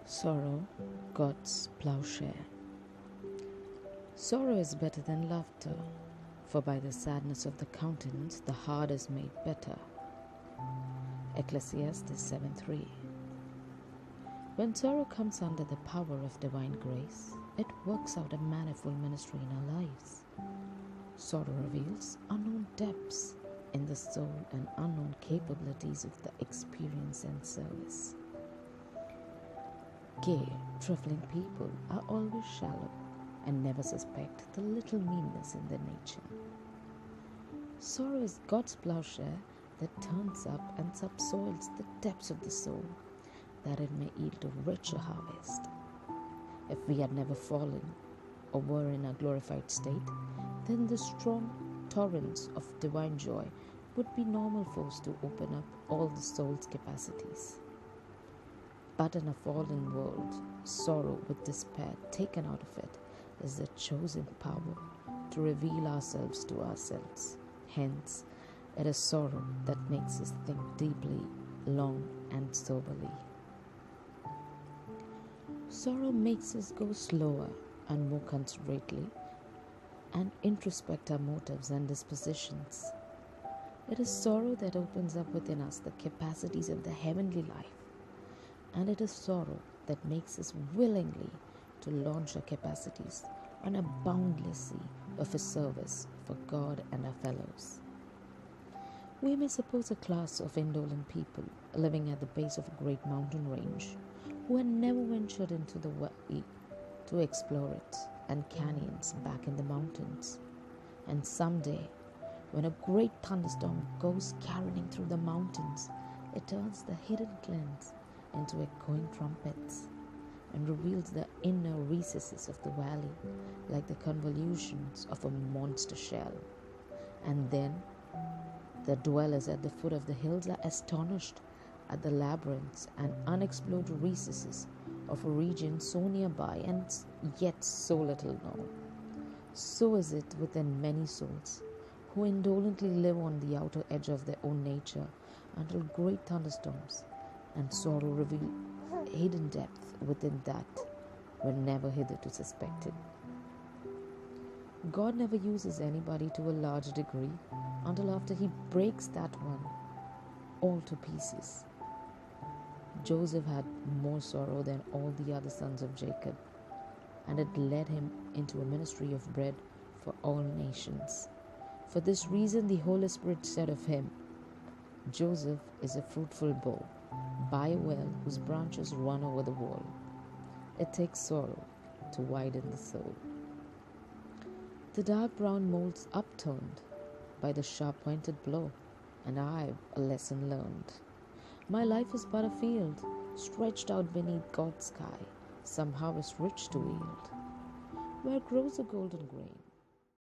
Sorrow, God's plowshare. Sorrow is better than laughter, for by the sadness of the countenance the heart is made better. Ecclesiastes 7:3. When sorrow comes under the power of divine grace, it works out a manifold ministry in our lives. Sorrow reveals unknown depths in the soul and unknown capabilities of the experience and service. Gay, trifling people are always shallow and never suspect the little meanness in their nature. Sorrow is God's plowshare that turns up and subsoils the depths of the soul, that it may yield a richer harvest. If we had never fallen or were in a glorified state, then the strong torrents of divine joy would be normal force to open up all the soul's capacities. But in a fallen world, sorrow with despair taken out of it is the chosen power to reveal ourselves to ourselves. Hence, it is sorrow that makes us think deeply, long, and soberly. Sorrow makes us go slower and more considerately and introspect our motives and dispositions. It is sorrow that opens up within us the capacities of the heavenly life. And it is sorrow that makes us willingly to launch our capacities on a boundless sea of a service for God and our fellows. We may suppose a class of indolent people living at the base of a great mountain range who had never ventured into the valley to explore it and canyons back in the mountains. And someday, when a great thunderstorm goes careening through the mountains, it turns the hidden glens into echoing trumpets and reveals the inner recesses of the valley like the convolutions of a monster shell. And then the dwellers at the foot of the hills are astonished at the labyrinths and unexplored recesses of a region so nearby and yet so little known. So is it within many souls who indolently live on the outer edge of their own nature until great thunderstorms and sorrow reveal hidden depth within that were never hitherto suspected. God never uses anybody to a large degree until after he breaks that one all to pieces. Joseph had more sorrow than all the other sons of Jacob, and it led him into a ministry of bread for all nations. For this reason the Holy Spirit said of him, Joseph is a fruitful bough by a well whose branches run over the wall. It takes sorrow to widen the soul. The dark brown mold's upturned by the sharp-pointed blow, and I've a lesson learned. My life is but a field, stretched out beneath God's sky, some harvest rich to yield, where grows a golden grain.